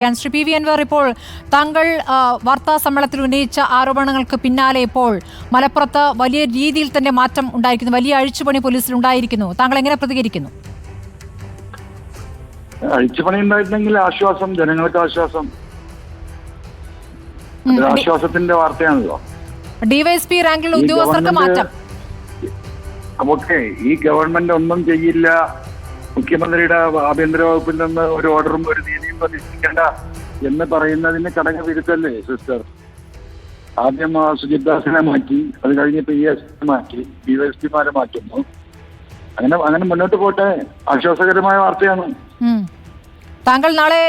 Shri P V Anwar, ഇപ്പോൾ താങ്കൾ വാർത്താ സമ്മേളനത്തിൽ ഉന്നയിച്ച ആരോപണങ്ങൾക്ക് പിന്നാലെ ഇപ്പോൾ മലപ്പുറത്ത് വലിയ രീതിയിൽ തന്നെ മാറ്റം ഉണ്ടായിരിക്കുന്നു, വലിയ അഴിച്ചുപണി പോലീസിൽ ഉണ്ടായിരിക്കുന്നു. താങ്കൾ എങ്ങനെ പ്രതികരിക്കുന്നു? അഴിച്ചുപണി ഉണ്ടായിരുന്നെങ്കിൽ ആശ്വാസം, ജനങ്ങൾക്ക് ആശ്വാസം, ആശ്വാസത്തിന്റെ വാർത്തയാണല്ലോ. ഡിവൈഎസ്പി റാങ്കിലുള്ള ഉദ്യോഗസ്ഥർക്ക് മാറ്റം. ഓക്കെ, ഈ ഗവൺമെന്റ് ഒന്നും ചെയ്യില്ല, മുഖ്യമന്ത്രിയുടെ ആഭ്യന്തര വകുപ്പിൽ നിന്ന് ഒരു ഓർഡറും ഒരു നീതിയും പ്രതീക്ഷിക്കേണ്ട എന്ന് പറയുന്നതിന് കടങ്ങ വിരുദ്ധല്ലേ സിസ്റ്റർ? ആദ്യം സുജിത് ദാസിനെ മാറ്റി, അത് കഴിഞ്ഞ് PSP മാറ്റി, ഡിവൈഎസ്പിമാരെ മാറ്റുന്നു. അങ്ങനെ മുന്നോട്ട് പോട്ടെ, ആശ്വാസകരമായ വാർത്തയാണ്. താങ്കൾ നാളെ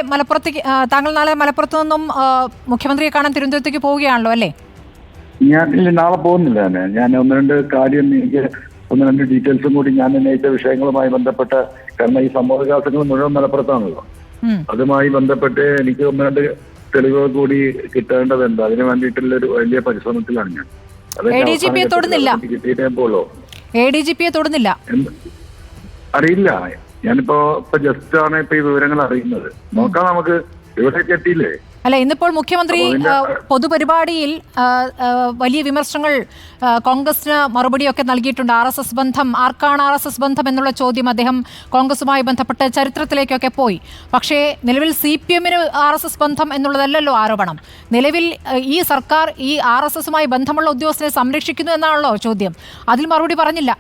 മലപ്പുറത്ത് നിന്നും മുഖ്യമന്ത്രിയെ കാണാൻ തിരുവനന്തപുരത്തേക്ക് പോവുകയാണല്ലോ അല്ലേ? ഞാൻ നാളെ പോകുന്നില്ല. ഞാൻ ഒന്ന് രണ്ട് ഡീറ്റെയിൽസും കൂടി ഞാൻ ഉന്നയിച്ച വിഷയങ്ങളുമായി ബന്ധപ്പെട്ട, കാരണം ഈ സംഭവവികാസങ്ങൾ മുഴുവൻ മലപ്പുറത്താണല്ലോ, അതുമായി ബന്ധപ്പെട്ട് എനിക്ക് ഒന്ന് രണ്ട് തെളിവുകൾ കൂടി കിട്ടേണ്ടതുണ്ട്. അതിന് വേണ്ടിയിട്ടുള്ള ഒരു വലിയ പരിശ്രമത്തിലാണ് ഞാൻ. കിട്ടിയിട്ടേ തൊടുന്നില്ല. അറിയില്ല, ഞാനിപ്പോ ജസ്റ്റ് ആണ് ഇപ്പൊ ഈ വിവരങ്ങൾ അറിയുന്നത്. നോക്കാം, നമുക്ക് ഇവിടേക്ക് എത്തിയില്ലേ? അല്ല, ഇന്നിപ്പോൾ മുഖ്യമന്ത്രി പൊതുപരിപാടിയിൽ വലിയ വിമർശനങ്ങൾ കോൺഗ്രസിന് മറുപടിയൊക്കെ നൽകിയിട്ടുണ്ട്. RSS ബന്ധം, ആർക്കാണ് RSS ബന്ധം എന്നുള്ള ചോദ്യം അദ്ദേഹം കോൺഗ്രസുമായി ബന്ധപ്പെട്ട് ചരിത്രത്തിലേക്കൊക്കെ പോയി. പക്ഷേ നിലവിൽ CPM-ന് RSS ബന്ധം എന്നുള്ളതല്ലല്ലോ ആരോപണം. നിലവിൽ ഈ സർക്കാർ ഈ RSS-മായി ബന്ധമുള്ള ഉദ്യോഗസ്ഥരെ സംരക്ഷിക്കുന്നു എന്നാണല്ലോ ചോദ്യം. അതിൽ മറുപടി പറഞ്ഞില്ല.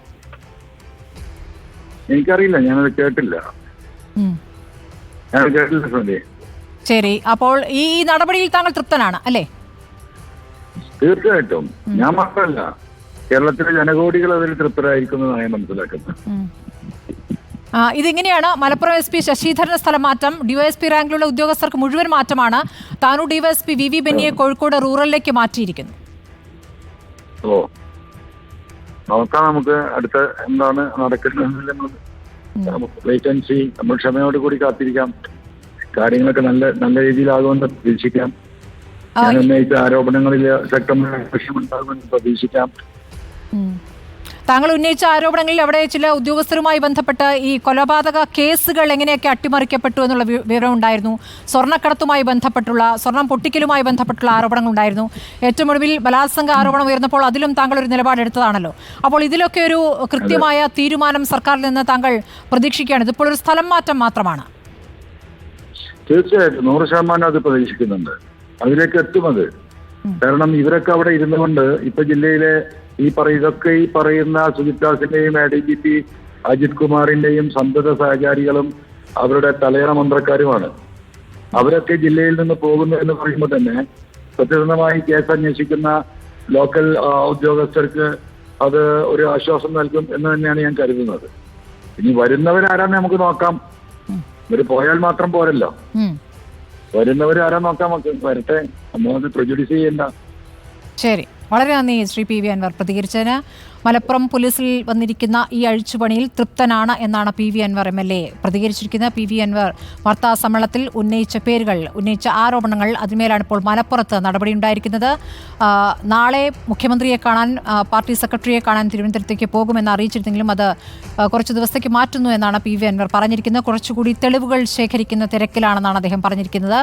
എനിക്കറിയില്ല, ഞാനത് കേട്ടില്ല. ശരി, അപ്പോൾ ഈ നടപടിയിൽ താങ്കൾ തൃപ്തനാണ് അല്ലേ? തീർച്ചയായിട്ടും. ഞാൻ മാത്രമല്ല, കേരളത്തിലെ ജനകോടികൾ അതിൽ തൃപ്തരായിരിക്കുന്നതാണ് ഞാൻ മനസ്സിലാക്കുന്നത്. ഇതിങ്ങനെയാണ് മലപ്പുറം SP ശശിധരന് സ്ഥലം മാറ്റം, DYSP റാങ്കിലുള്ള ഉദ്യോഗസ്ഥർക്ക് മുഴുവൻ മാറ്റമാണ്. താനൂർ DYSP VV ബെന്നിയെ കോഴിക്കോട് റൂറലിലേക്ക് മാറ്റിയിരിക്കുന്നു. നോക്കാം, നമുക്ക് അടുത്ത എന്താണ് നടക്കുന്നത്. നമ്മൾ ക്ഷമയോട് കൂടി കാത്തിരിക്കാം. കാര്യങ്ങളൊക്കെ നല്ല രീതിയിലാകുമെന്ന് പ്രതീക്ഷിക്കാം. ഞാൻ ഉന്നയിച്ച ആരോപണങ്ങളിൽ ശക്തമായ പ്രശ്നമുണ്ടാകുമെന്ന് പ്രതീക്ഷിക്കാം. താങ്കൾ ഉന്നയിച്ച ആരോപണങ്ങളിൽ അവിടെ ചില ഉദ്യോഗസ്ഥരുമായി ബന്ധപ്പെട്ട് ഈ കൊലപാതക കേസുകൾ എങ്ങനെയൊക്കെ അട്ടിമറിക്കപ്പെട്ടു എന്നുള്ള വിവരം ഉണ്ടായിരുന്നു. സ്വർണ്ണക്കടത്തുമായി ബന്ധപ്പെട്ടുള്ള, സ്വർണം പൊട്ടിക്കലുമായി ബന്ധപ്പെട്ടുള്ള ആരോപണങ്ങൾ ഉണ്ടായിരുന്നു. ഏറ്റവും ഒടുവിൽ ബലാത്സംഗ ആരോപണം ഉയർന്നപ്പോൾ അതിലും താങ്കൾ ഒരു നിലപാടെടുത്തതാണല്ലോ. അപ്പോൾ ഇതിലൊക്കെ ഒരു കൃത്യമായ തീരുമാനം സർക്കാരിൽ നിന്ന് താങ്കൾ പ്രതീക്ഷിക്കുകയാണ്. ഇതിപ്പോൾ ഒരു സ്ഥലം മാറ്റം മാത്രമാണ്. തീർച്ചയായിട്ടും 100% അത് പ്രതീക്ഷിക്കുന്നുണ്ട്. അതിലേക്ക് എത്തുന്നത് കാരണം ഇവരൊക്കെ അവിടെ ഇരുന്നുകൊണ്ട് ഇപ്പൊ ജില്ലയിലെ ഈ പറയുന്ന സുജിത് ദാസിന്റെയും ADGP അജിത് കുമാറിന്റെയും സന്തത സഹചാരികളും അവരുടെ തലയണ മന്ത്രക്കാരുമാണ്. അവരൊക്കെ ജില്ലയിൽ നിന്ന് പോകുന്നു എന്ന് പറയുമ്പോൾ തന്നെ സത്യസന്ധമായി കേസ് അന്വേഷിക്കുന്ന ലോക്കൽ ഉദ്യോഗസ്ഥർക്ക് അത് ഒരു ആശ്വാസം നൽകും എന്ന് തന്നെയാണ് ഞാൻ കരുതുന്നത്. ഇനി വരുന്നവരാരാന്ന് നമുക്ക് നോക്കാം. ഇവര് പോയാൽ മാത്രം പോരല്ലോ, വരുന്നവരാരാ നോക്കാം. നമുക്ക് വരട്ടെ, നമ്മളത് പ്രൊജുഡ്യൂസ് ചെയ്യണ്ട. ശരി, വളരെ നന്ദി ശ്രീ PV അൻവർ പ്രതികരിച്ചതിന്. മലപ്പുറം പോലീസിൽ വന്നിരിക്കുന്ന ഈ അഴിച്ചുപണിയിൽ തൃപ്തനാണ് എന്നാണ് PV Anwar MLA പ്രതികരിച്ചിരിക്കുന്നത്. PV Anwar വാർത്താ സമ്മേളനത്തിൽ ഉന്നയിച്ച ആരോപണങ്ങൾ, അതിന്മേലാണ് ഇപ്പോൾ മലപ്പുറത്ത് നടപടിയുണ്ടായിരിക്കുന്നത്. നാളെ മുഖ്യമന്ത്രിയെ കാണാൻ, പാർട്ടി സെക്രട്ടറിയെ കാണാൻ തിരുവനന്തപുരത്തേക്ക് പോകുമെന്ന് അറിയിച്ചിരുന്നെങ്കിലും അത് കുറച്ച് ദിവസത്തേക്ക് മാറ്റുന്നു എന്നാണ് PV അൻവർ പറഞ്ഞിരിക്കുന്നത്. കുറച്ചുകൂടി തെളിവുകൾ ശേഖരിക്കുന്ന തിരക്കിലാണെന്നാണ് അദ്ദേഹം പറഞ്ഞിരിക്കുന്നത്.